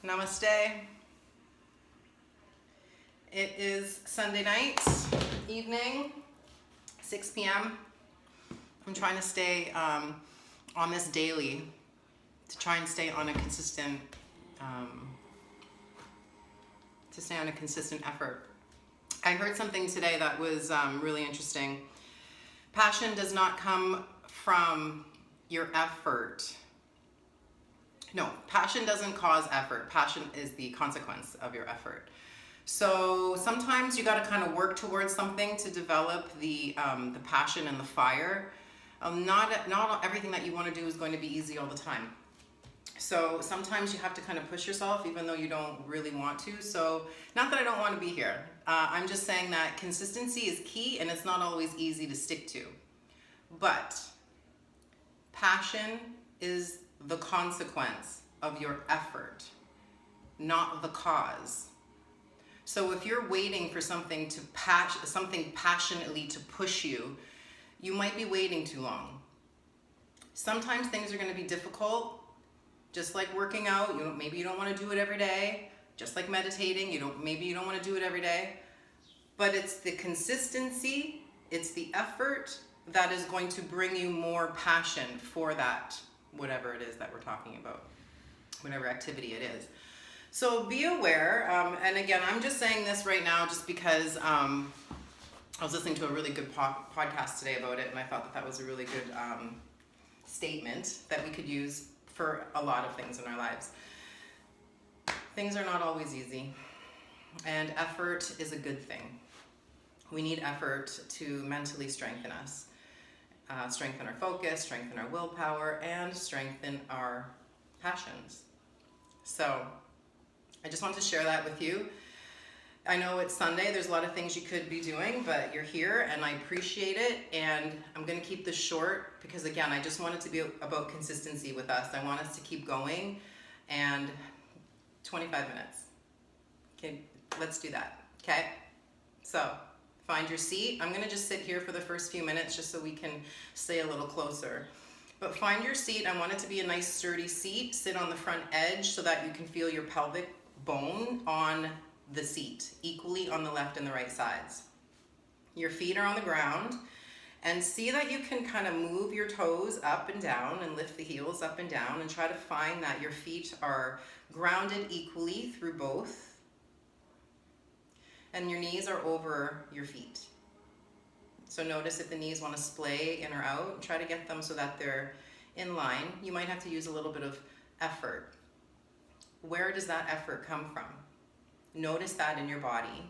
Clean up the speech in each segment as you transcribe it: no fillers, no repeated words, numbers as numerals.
Namaste. It is Sunday night, evening, 6 p.m. I'm trying to stay on this daily to try and stay on a consistent, effort. I heard something today that was really interesting. Passion does not come from your effort. No, passion doesn't cause effort. Passion is the consequence of your effort. So sometimes you got to kind of work towards something to develop the passion and the fire. Not everything that you want to do is going to be easy all the time. So sometimes you have to kind of push yourself even though you don't really want to. So not that I don't want to be here. I'm just saying that consistency is key and it's not always easy to stick to. But passion is the consequence of your effort, not the cause. So if you're waiting for something passionately to push you, you might be waiting too long. Sometimes things are going to be difficult, just like working out. Maybe you don't want to do it every day. Just like meditating, maybe you don't want to do it every day. But it's the consistency, it's the effort that is going to bring you more passion for that, whatever it is that we're talking about, whatever activity it is. So be aware, and again, I'm just saying this right now just because I was listening to a really good podcast today about it, and I thought that was a really good statement that we could use for a lot of things in our lives. Things are not always easy, and effort is a good thing. We need effort to mentally strengthen us, strengthen our focus, strengthen our willpower, and strengthen our passions. So I just want to share that with you. I know it's Sunday, there's a lot of things you could be doing, but you're here and I appreciate it, and I'm going to keep this short because again, I just want it to be about consistency with us. I want us to keep going, and 25 minutes. Okay, let's do that. Okay, so find your seat. I'm going to just sit here for the first few minutes just so we can stay a little closer. But find your seat. I want it to be a nice sturdy seat. Sit on the front edge so that you can feel your pelvic bone on the seat, equally on the left and the right sides. Your feet are on the ground, and see that you can kind of move your toes up and down and lift the heels up and down, and try to find that your feet are grounded equally through both, and your knees are over your feet. So notice if the knees want to splay in or out, try to get them so that they're in line. You might have to use a little bit of effort. Where does that effort come from? Notice that in your body.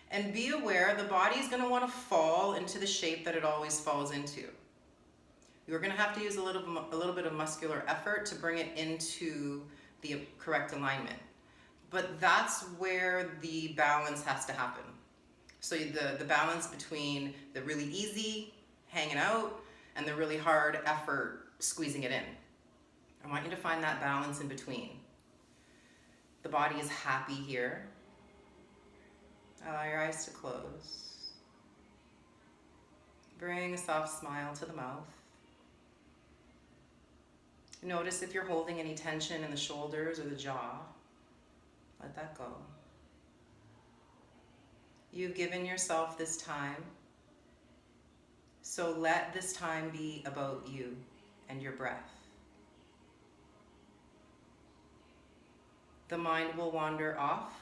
And be aware the body is going to want to fall into the shape that it always falls into. You're going to have to use a little bit of muscular effort to bring it into the correct alignment. But that's where the balance has to happen. So the balance between the really easy hanging out and the really hard effort squeezing it in. I want you to find that balance in between. The body is happy here. Allow your eyes to close. Bring a soft smile to the mouth. Notice if you're holding any tension in the shoulders or the jaw. Let that go. You've given yourself this time, so let this time be about you and your breath. The mind will wander off.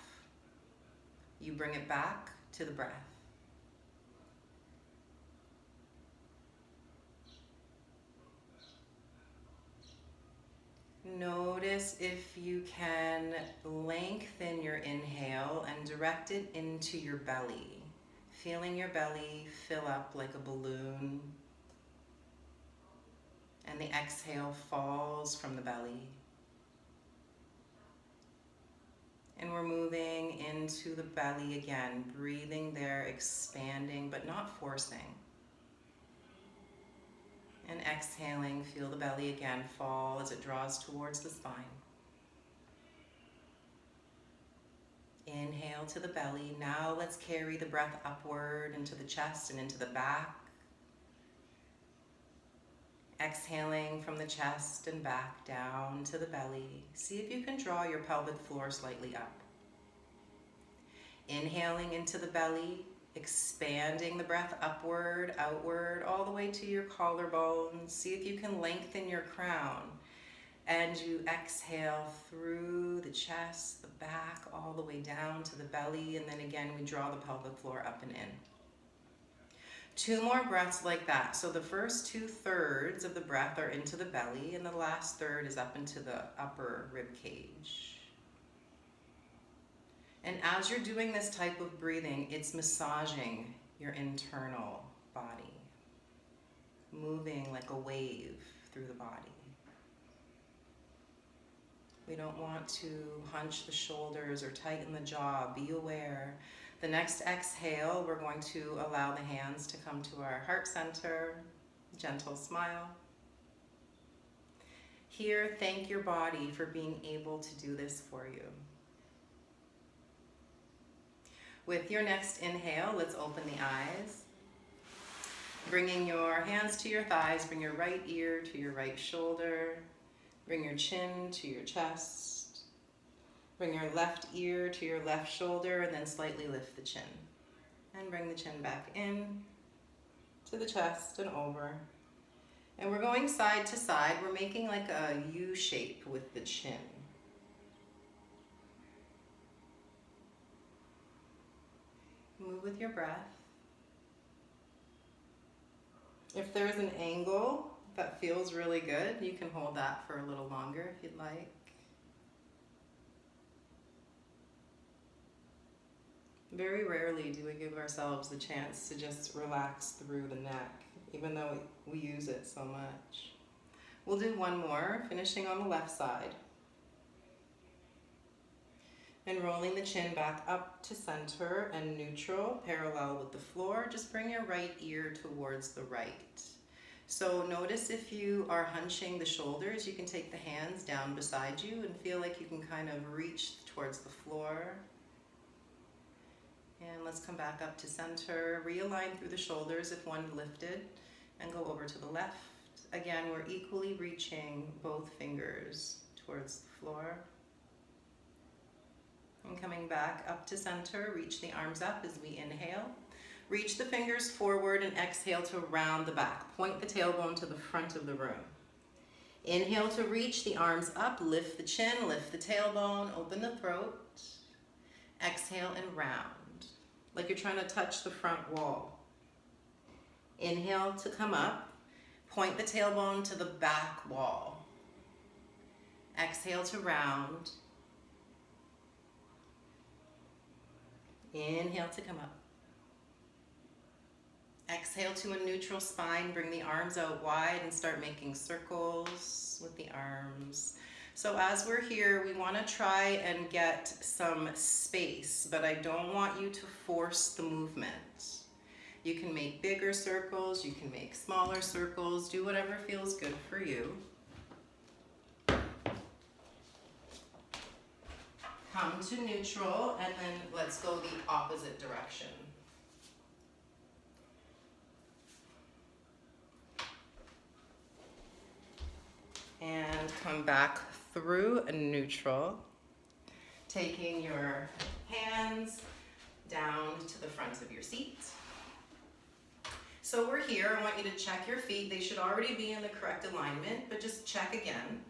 You bring it back to the breath. Notice if you can lengthen your inhale and direct it into your belly, feeling your belly fill up like a balloon, and the exhale falls from the belly. And we're moving into the belly again, breathing there, expanding, but not forcing. And exhaling, feel the belly again fall as it draws towards the spine. Inhale to the belly. Now let's carry the breath upward into the chest and into the back. Exhaling from the chest and back down to the belly. See if you can draw your pelvic floor slightly up. Inhaling into the belly, expanding the breath upward, outward, all the way to your collarbones. See if you can lengthen your crown. And you exhale through the chest, the back, all the way down to the belly. And then again, we draw the pelvic floor up and in. 2 more breaths like that. So the first 2/3 of the breath are into the belly, and the last third is up into the upper rib cage. And as you're doing this type of breathing, it's massaging your internal body, moving like a wave through the body. We don't want to hunch the shoulders or tighten the jaw. Be aware. The next exhale, we're going to allow the hands to come to our heart center. Gentle smile. Here, thank your body for being able to do this for you. With your next inhale, let's open the eyes. Bringing your hands to your thighs, bring your right ear to your right shoulder. Bring your chin to your chest. Bring your left ear to your left shoulder, and then slightly lift the chin. And bring the chin back in to the chest and over. And we're going side to side. We're making like a U shape with the chin. Move with your breath. If there's an angle that feels really good, you can hold that for a little longer if you'd like. Very rarely do we give ourselves the chance to just relax through the neck, even though we use it so much. We'll do one more, finishing on the left side. And rolling the chin back up to center and neutral, parallel with the floor. Just bring your right ear towards the right. So notice if you are hunching the shoulders, you can take the hands down beside you and feel like you can kind of reach towards the floor. And let's come back up to center. Realign through the shoulders if one lifted, and go over to the left. Again, we're equally reaching both fingers towards the floor. And coming back up to center, reach the arms up as we inhale. Reach the fingers forward and exhale to round the back. Point the tailbone to the front of the room. Inhale to reach the arms up, lift the chin, lift the tailbone, open the throat. Exhale and round, like you're trying to touch the front wall. Inhale to come up, point the tailbone to the back wall. Exhale to round. Inhale to come up. Exhale to a neutral spine. Bring the arms out wide and start making circles with the arms. So as we're here, we want to try and get some space, but I don't want you to force the movement. You can make bigger circles, you can make smaller circles, do whatever feels good for you. Come to neutral, and then let's go the opposite direction. And come back through a neutral, taking your hands down to the front of your seat. So we're here. I want you to check your feet. They should already be in the correct alignment, but just check again.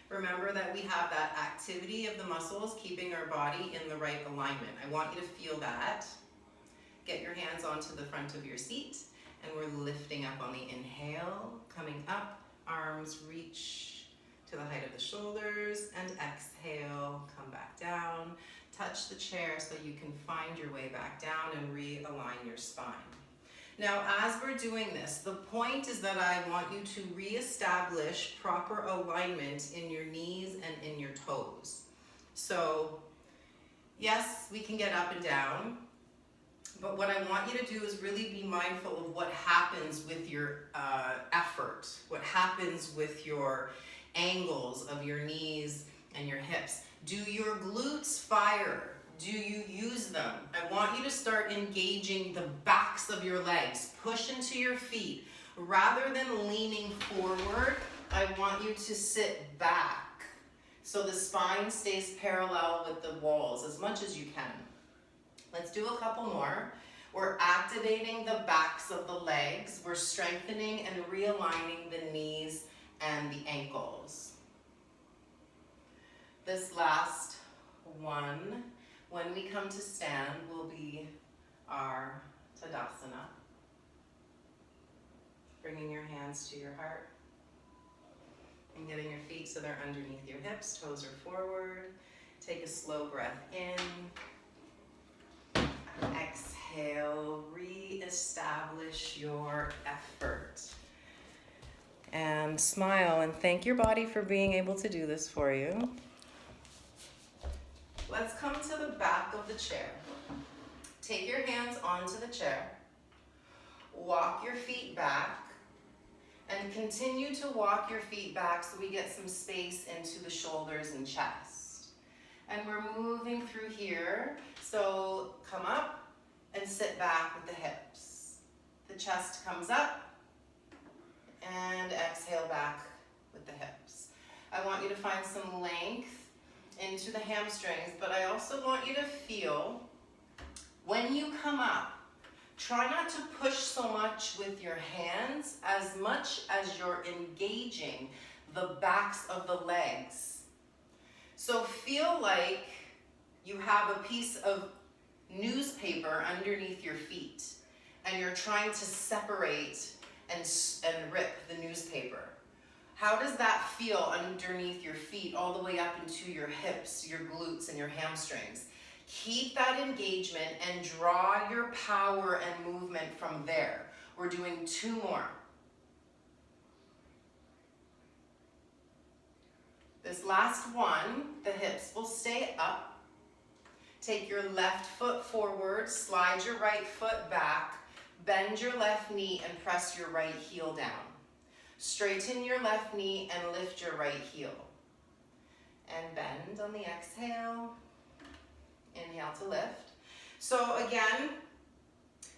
Remember that we have that activity of the muscles keeping our body in the right alignment. I want you to feel that. Get your hands onto the front of your seat, and we're lifting up on the inhale, coming up, arms reach to the height of the shoulders, and exhale, come back down. Touch the chair so you can find your way back down and realign your spine. Now, as we're doing this, the point is that I want you to reestablish proper alignment in your knees and in your toes. So, yes, we can get up and down, but what I want you to do is really be mindful of what happens with your effort, what happens with your angles of your knees and your hips. Do your glutes fire? Do you use them? I want you to start engaging the backs of your legs. Push into your feet. Rather than leaning forward, I want you to sit back so the spine stays parallel with the walls as much as you can. Let's do a couple more. We're activating the backs of the legs. We're strengthening and realigning the knees and the ankles. This last one, when we come to stand, will be our Tadasana. Bringing your hands to your heart and getting your feet so they're underneath your hips, toes are forward. Take a slow breath in. Exhale, re-establish your effort. And smile and thank your body for being able to do this for you. Let's come to the back of the chair. Take your hands onto the chair. Walk your feet back. And continue to walk your feet back so we get some space into the shoulders and chest. And we're moving through here. So come up and sit back with the hips. The chest comes up and exhale back with the hips. I want you to find some length into the hamstrings, but I also want you to feel when you come up, try not to push so much with your hands as much as you're engaging the backs of the legs. So feel like you have a piece of newspaper underneath your feet and you're trying to separate and rip the newspaper. How does that feel underneath your feet all the way up into your hips, your glutes, and your hamstrings? Keep that engagement and draw your power and movement from there. We're doing 2 more. This last one, the hips will stay up. Take your left foot forward, slide your right foot back, bend your left knee and press your right heel down. Straighten your left knee and lift your right heel. And bend on the exhale. Inhale to lift. So again,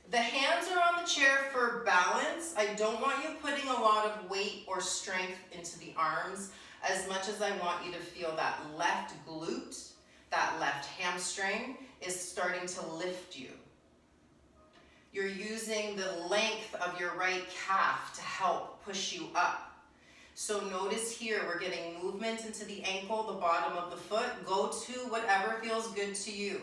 the hands are on the chair for balance. I don't want you putting a lot of weight or strength into the arms as much as I want you to feel that left glute, that left hamstring is starting to lift you. You're using the length of your right calf to help push you up. So notice here, we're getting movement into the ankle, the bottom of the foot. Go to whatever feels good to you.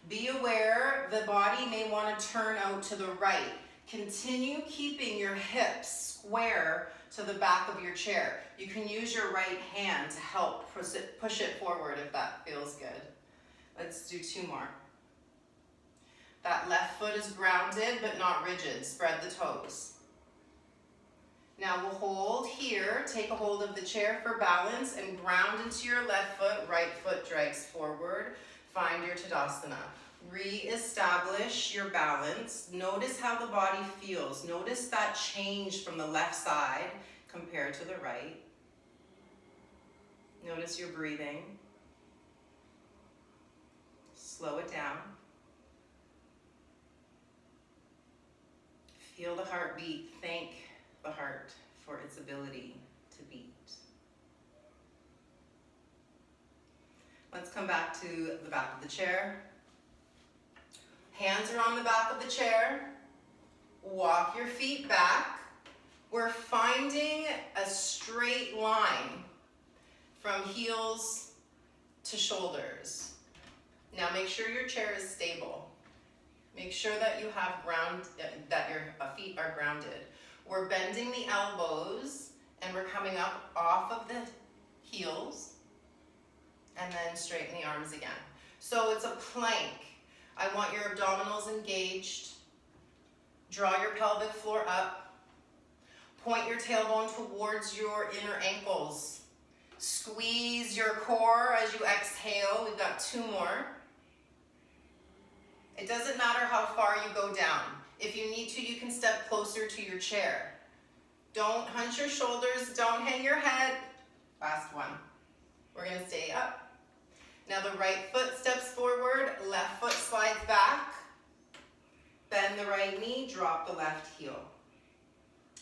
Be aware the body may want to turn out to the right. Continue keeping your hips square to the back of your chair. You can use your right hand to help push it forward if that feels good. Let's do 2 more. That left foot is grounded but not rigid. Spread the toes. Now we'll hold here, take a hold of the chair for balance and ground into your left foot, right foot drags forward. Find your Tadasana. Re-establish your balance. Notice how the body feels. Notice that change from the left side compared to the right. Notice your breathing. Slow it down. Feel the heartbeat. Thank the heart for its ability to beat. Let's come back to the back of the chair. Hands are on the back of the chair. Walk your feet back. We're finding a straight line from heels to shoulders. Now make sure your chair is stable. Make sure that you have that your feet are grounded. We're bending the elbows and we're coming up off of the heels and then straighten the arms again. So it's a plank. I want your abdominals engaged. Draw your pelvic floor up. Point your tailbone towards your inner ankles. Squeeze your core as you exhale. We've got 2 more. It doesn't matter how far you go down. If you need to, you can step closer to your chair. Don't hunch your shoulders, don't hang your head. Last one. We're gonna stay up. Now the right foot steps forward, left foot slides back. Bend the right knee, drop the left heel.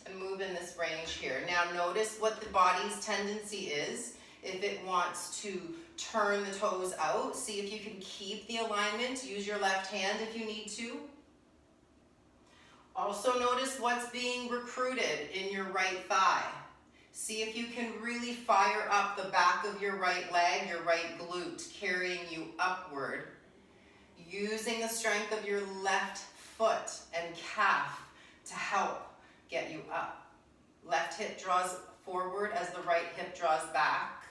and move in this range here. Now notice what the body's tendency is. If it wants to turn the toes out, see if you can keep the alignment. Use your left hand if you need to. Also notice what's being recruited in your right thigh. See if you can really fire up the back of your right leg, your right glute, carrying you upward. Using the strength of your left foot and calf to help get you up. Left hip draws forward as the right hip draws back.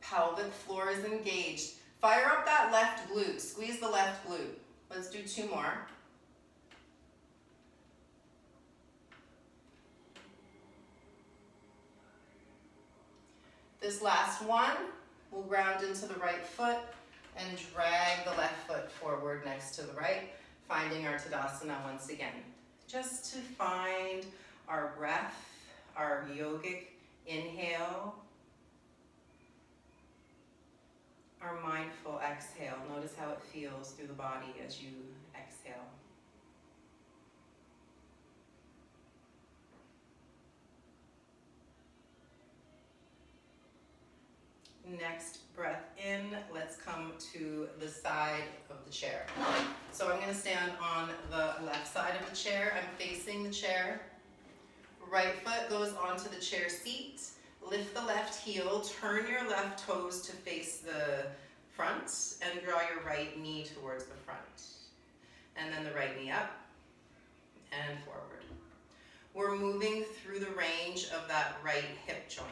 Pelvic floor is engaged. Fire up that left glute. Squeeze the left glute. Let's do 2 more. This last one, we'll ground into the right foot and drag the left foot forward next to the right, finding our Tadasana once again. Just to find our breath, our yogic inhale, our mindful exhale. Notice how it feels through the body as you exhale. Next breath in, let's come to the side of the chair. So I'm going to stand on the left side of the chair. I'm facing the chair. Right foot goes onto the chair seat. Lift the left heel, turn your left toes to face the front, and draw your right knee towards the front. And then the right knee up and forward. We're moving through the range of that right hip joint.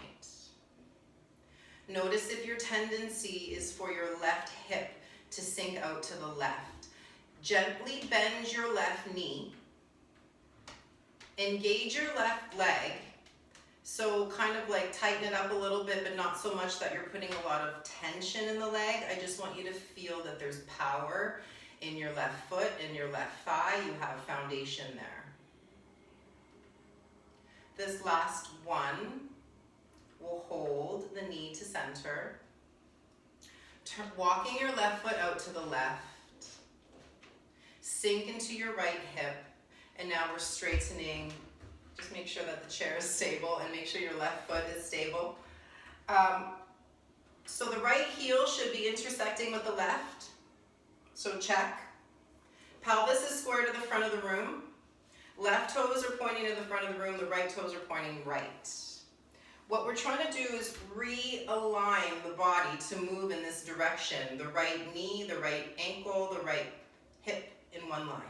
Notice if your tendency is for your left hip to sink out to the left. Gently bend your left knee. Engage your left leg. So kind of like tighten it up a little bit, but not so much that you're putting a lot of tension in the leg. I just want you to feel that there's power in your left foot, in your left thigh. You have foundation there. This last one, we'll hold the knee to center. Walking your left foot out to the left. Sink into your right hip. And now we're straightening. Just make sure that the chair is stable and make sure your left foot is stable. So the right heel should be intersecting with the left. So check. Pelvis is square to the front of the room. Left toes are pointing to the front of the room. The right toes are pointing right. What we're trying to do is realign the body to move in this direction. The right knee, the right ankle, the right hip in one line.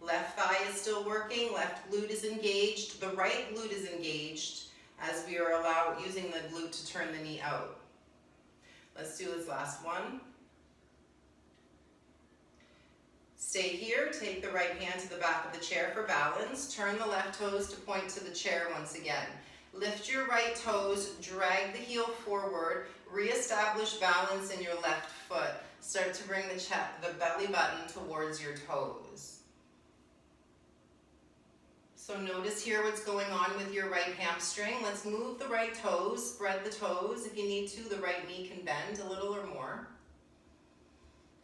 Left thigh is still working, left glute is engaged, the right glute is engaged as we are using the glute to turn the knee out. Let's do this last one. Stay here, take the right hand to the back of the chair for balance, turn the left toes to point to the chair once again. Lift your right toes, drag the heel forward, reestablish balance in your left foot. Start to bring the belly button towards your toes. So notice here what's going on with your right hamstring. Let's move the right toes, spread the toes. If you need to, the right knee can bend a little or more.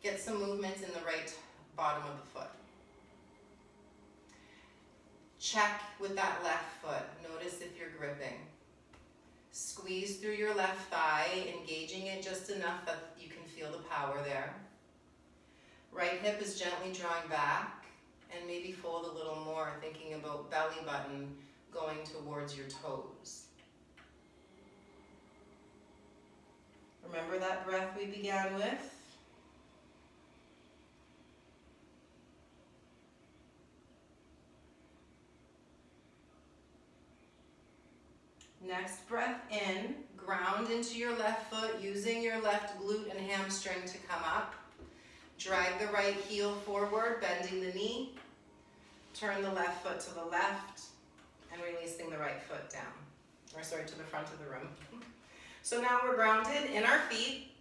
Get some movement in the right bottom of the foot. Check with that left foot. Notice if you're gripping. Squeeze through your left thigh, engaging it just enough that you can feel the power there. Right hip is gently drawing back. And maybe fold a little more, thinking about belly button going towards your toes. Remember that breath we began with? Next breath in, ground into your left foot, using your left glute and hamstring to come up. Drag the right heel forward, bending the knee. Turn the left foot to the left and releasing the right foot down. To the front of the room. So now we're grounded in our feet.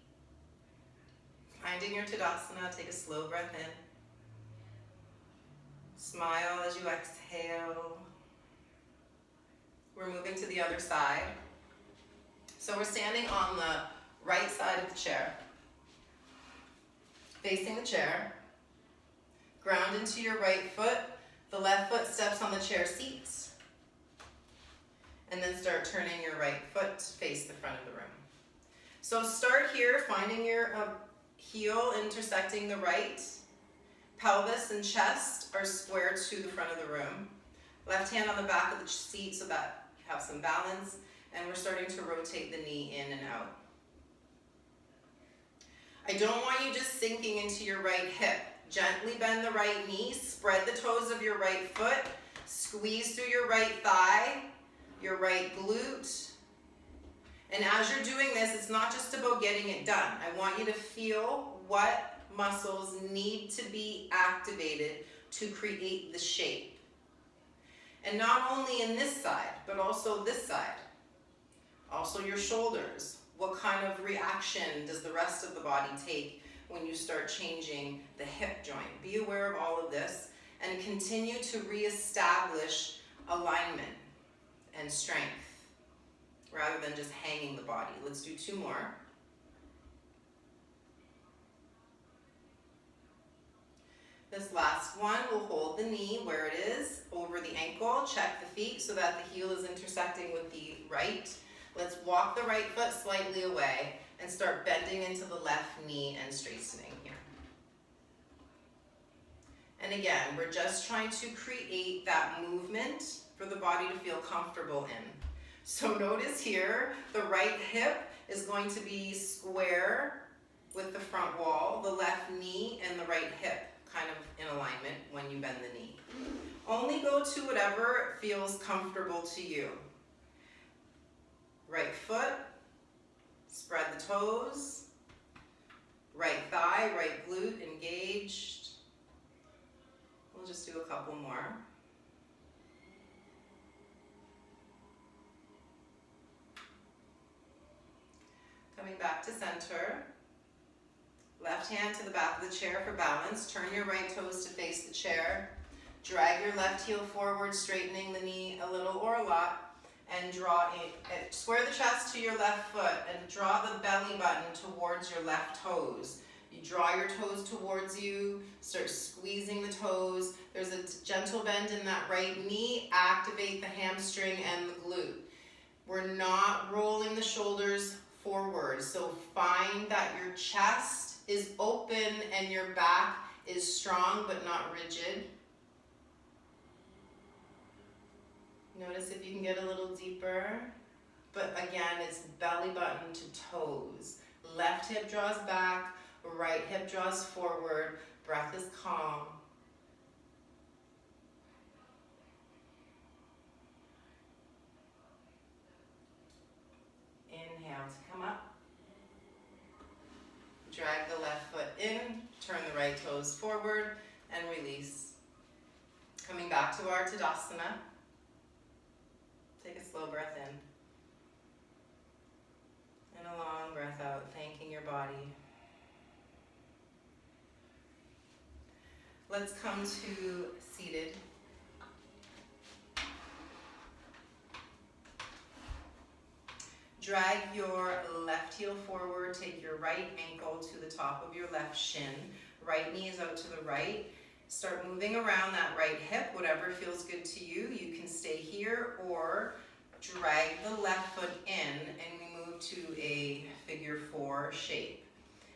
Finding your Tadasana, take a slow breath in. Smile as you exhale. We're moving to the other side. So we're standing on the right side of the chair. Facing the chair. Ground into your right foot. The left foot steps on the chair seat. And then start turning your right foot to face the front of the room. So start here, finding your heel intersecting the right. Pelvis and chest are square to the front of the room. Left hand on the back of the seat so that you have some balance. And we're starting to rotate the knee in and out. I don't want you just sinking into your right hip. Gently bend the right knee, spread the toes of your right foot, squeeze through your right thigh, your right glute. And as you're doing this, it's not just about getting it done. I want you to feel what muscles need to be activated to create the shape. And not only in this side, but also this side. Also your shoulders. What kind of reaction does the rest of the body take when you start changing the hip joint? Be aware of all of this and continue to reestablish alignment and strength rather than just hanging the body. Let's do 2 more. This last one, we'll hold the knee where it is, over the ankle, check the feet so that the heel is intersecting with the right. Let's walk the right foot slightly away and start bending into the left knee and straightening here. And again, we're just trying to create that movement for the body to feel comfortable in. So notice here, the right hip is going to be square with the front wall, the left knee and the right hip kind of in alignment when you bend the knee. Only go to whatever feels comfortable to you. Right foot, spread the toes, right thigh, right glute engaged. We'll just do a couple more. Coming back to center. Left hand to the back of the chair for balance. Turn your right toes to face the chair. Drag your left heel forward, straightening the knee a little or a lot. And draw it, square the chest to your left foot and draw the belly button towards your left toes. You draw your toes towards you, start squeezing the toes. There's a gentle bend in that right knee. Activate the hamstring and the glute. We're not rolling the shoulders forward. So find that your chest is open and your back is strong but not rigid. Notice if you can get a little deeper. But again, it's belly button to toes. Left hip draws back, right hip draws forward. Breath is calm. Inhale to come up. Drag the left foot in, turn the right toes forward, and release. Coming back to our Tadasana. Take a slow breath in. And a long breath out, thanking your body. Let's come to seated. Drag your left heel forward, take your right ankle to the top of your left shin. Right knee is out to the right. Start moving around that right hip, whatever feels good to you. You can stay here or drag the left foot in and we move to a figure 4 shape.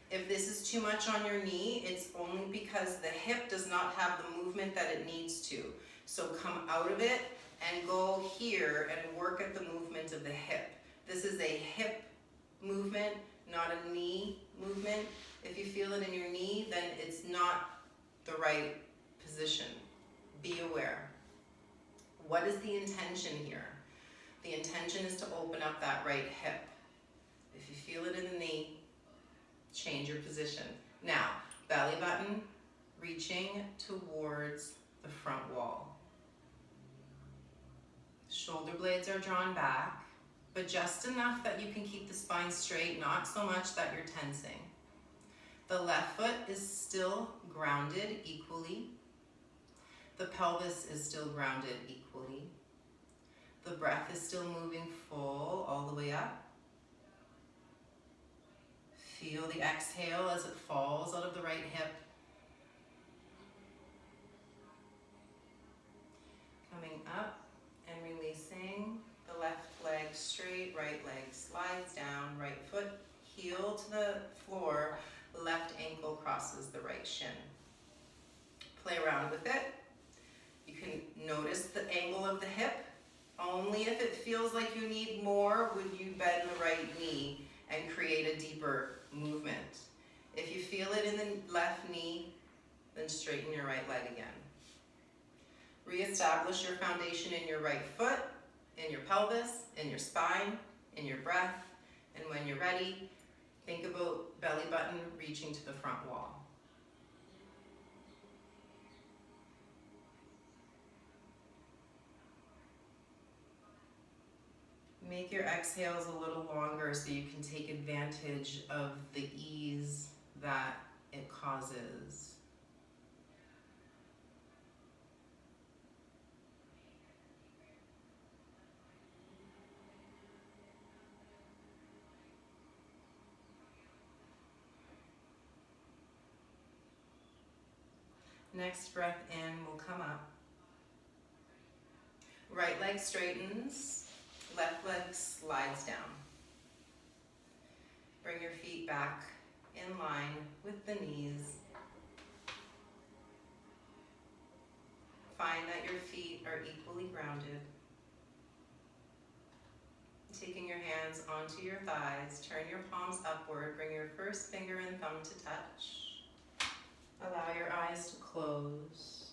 If this is too much on your knee, it's only because the hip does not have the movement that it needs to. So come out of it and go here and work at the movement of the hip. This is a hip movement, not a knee movement. If you feel it in your knee, then it's not the right position. Be aware. What is the intention here? The intention is to open up that right hip. If you feel it in the knee, change your position. Now, belly button reaching towards the front wall. Shoulder blades are drawn back, but just enough that you can keep the spine straight, not so much that you're tensing. The left foot is still grounded equally. The pelvis is still grounded equally. The breath is still moving full all the way up. Feel the exhale as it falls out of the right hip. Lifting up and releasing. The left leg straight, right leg slides down, right foot heel to the floor, left ankle crosses the right shin. Play around with it. You can notice the angle of the hip. Only if it feels like you need more would you bend the right knee and create a deeper movement. If you feel it in the left knee, then straighten your right leg again. Reestablish your foundation in your right foot, in your pelvis, in your spine, in your breath, and when you're ready, think about belly button reaching to the front wall. Make your exhales a little longer so you can take advantage of the ease that it causes. Next breath in will come up. Right leg straightens, left leg slides down. Bring your feet back in line with the knees. Find that your feet are equally grounded. Taking your hands onto your thighs, turn your palms upward, bring your first finger and thumb to touch. Allow your eyes to close.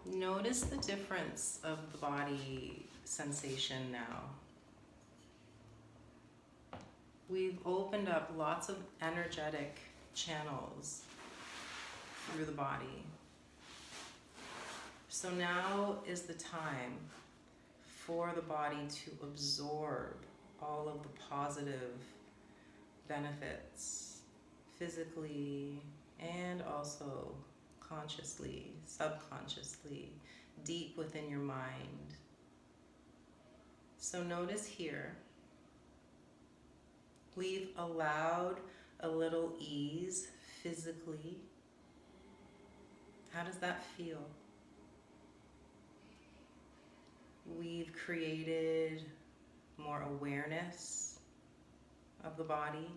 Notice the difference of the body sensation now. We've opened up lots of energetic channels through the body. So now is the time for the body to absorb all of the positive benefits physically and also consciously, subconsciously, deep within your mind. So notice here, we've allowed a little ease physically. How does that feel? We've created more awareness of the body.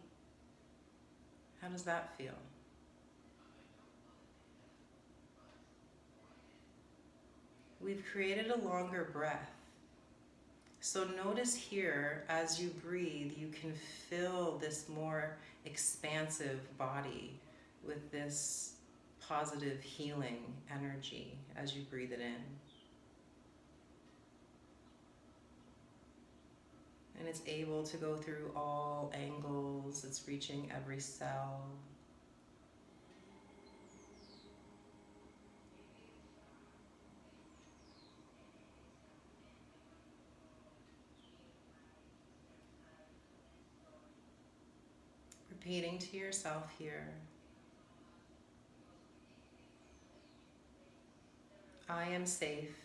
How does that feel? We've created a longer breath. So notice here, as you breathe, you can fill this more expansive body with this positive healing energy as you breathe it in. And it's able to go through all angles, it's reaching every cell. Repeating to yourself here, I am safe.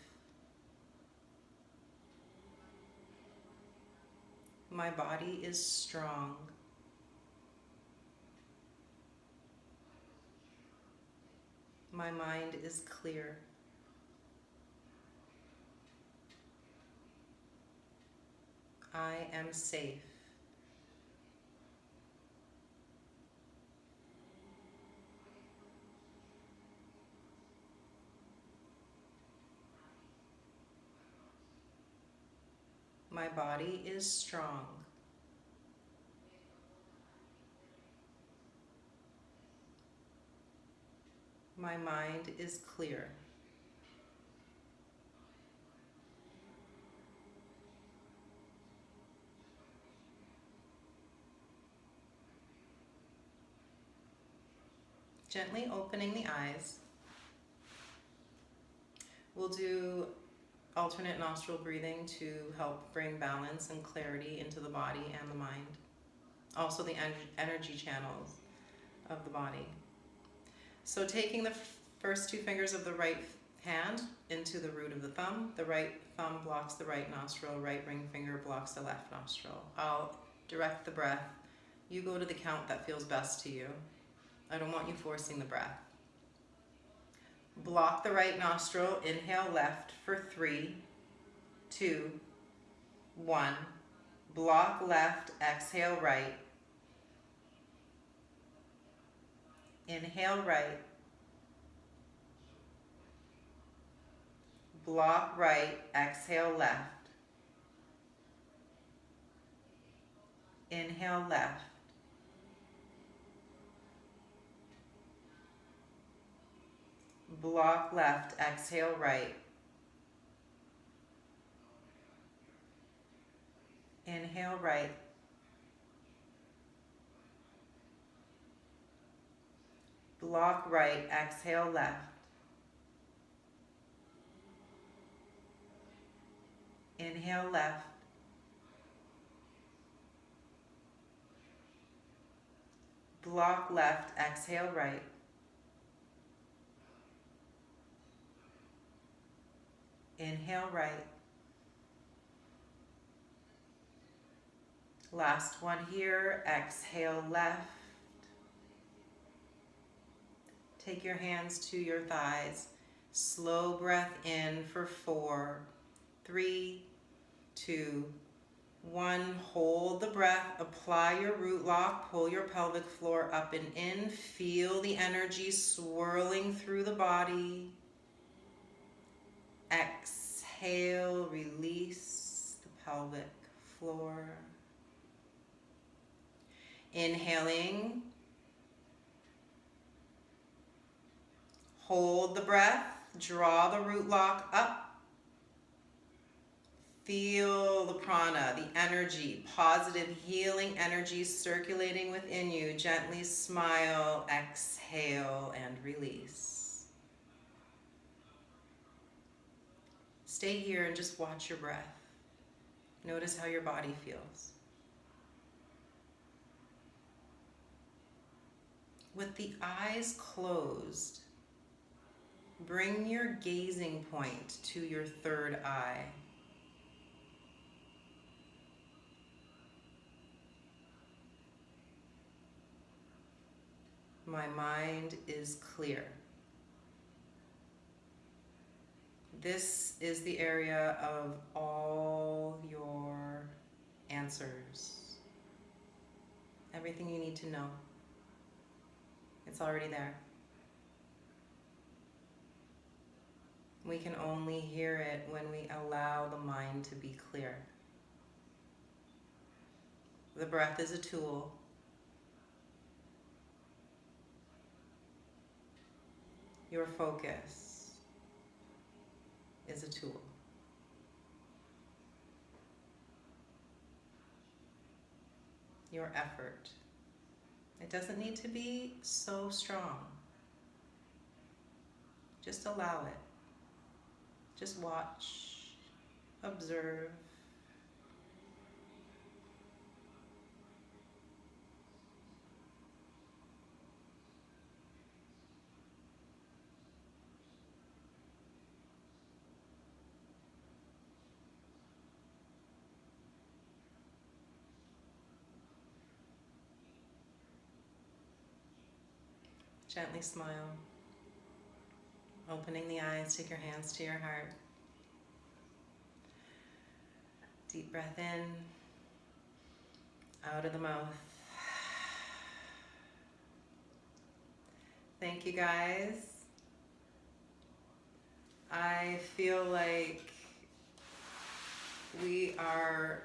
My body is strong. My mind is clear. I am safe. My body is strong. My mind is clear. Gently opening the eyes. We'll do alternate nostril breathing to help bring balance and clarity into the body and the mind. Also the energy channels of the body. So taking the first two fingers of the right hand into the root of the thumb. The right thumb blocks the right nostril, right ring finger blocks the left nostril. I'll direct the breath. You go to the count that feels best to you. I don't want you forcing the breath. Block the right nostril. Inhale left for 3, 2, 1. Block left. Exhale right. Inhale right. Block right. Exhale left. Inhale left. Block left. Exhale right. Inhale right. Block right. Exhale left. Inhale left. Block left. Exhale right. Inhale right. Last one here. Exhale left. Take your hands to your thighs. Slow breath in for 4, 3, 2, 1. Hold the breath. Apply your root lock. Pull your pelvic floor up and in. Feel the energy swirling through the body. Exhale, release the pelvic floor. Inhaling. Hold the breath. Draw the root lock up. Feel the prana, the energy, positive healing energy circulating within you. Gently smile, exhale, and release. Stay here and just watch your breath. Notice how your body feels. With the eyes closed, bring your gazing point to your third eye. My mind is clear. This is the area of all your answers. Everything you need to know. It's already there. We can only hear it when we allow the mind to be clear. The breath is a tool. Your focus is a tool. Your effort. It doesn't need to be so strong. Just allow it. Just watch, observe. Gently smile. Opening the eyes, take your hands to your heart. Deep breath in, out of the mouth. Thank you guys. I feel like we are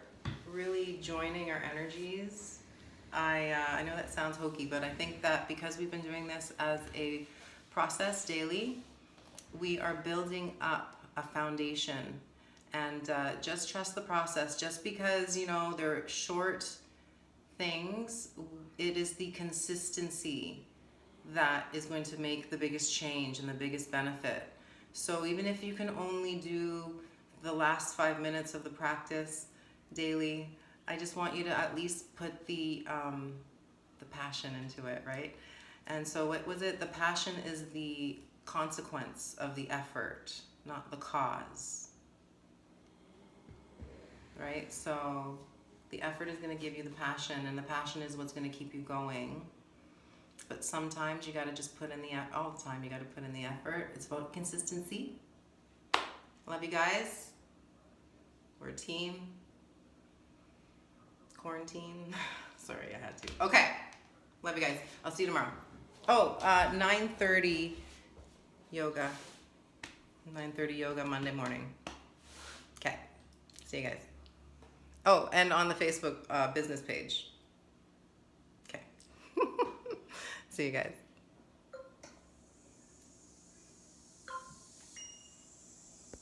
really joining our energies. I know that sounds hokey, but I think that because we've been doing this as a process daily, we are building up a foundation. And just trust the process. Just because, you know, they're short things, it is the consistency that is going to make the biggest change and the biggest benefit. So even if you can only do the last 5 minutes of the practice daily, I just want you to at least put the passion into it, right? And so what was it? The passion is the consequence of the effort, not the cause. Right? So the effort is going to give you the passion, and the passion is what's going to keep you going. but sometimes you got to just put in all the time you got to put in the effort. It's about consistency. Love you guys. We're a team. Quarantine. Sorry, I had to. Okay. Love you guys. I'll see you tomorrow. Oh, 9:30 yoga. 9:30 yoga Monday morning. Okay. See you guys. Oh, and on the Facebook business page. Okay. See you guys.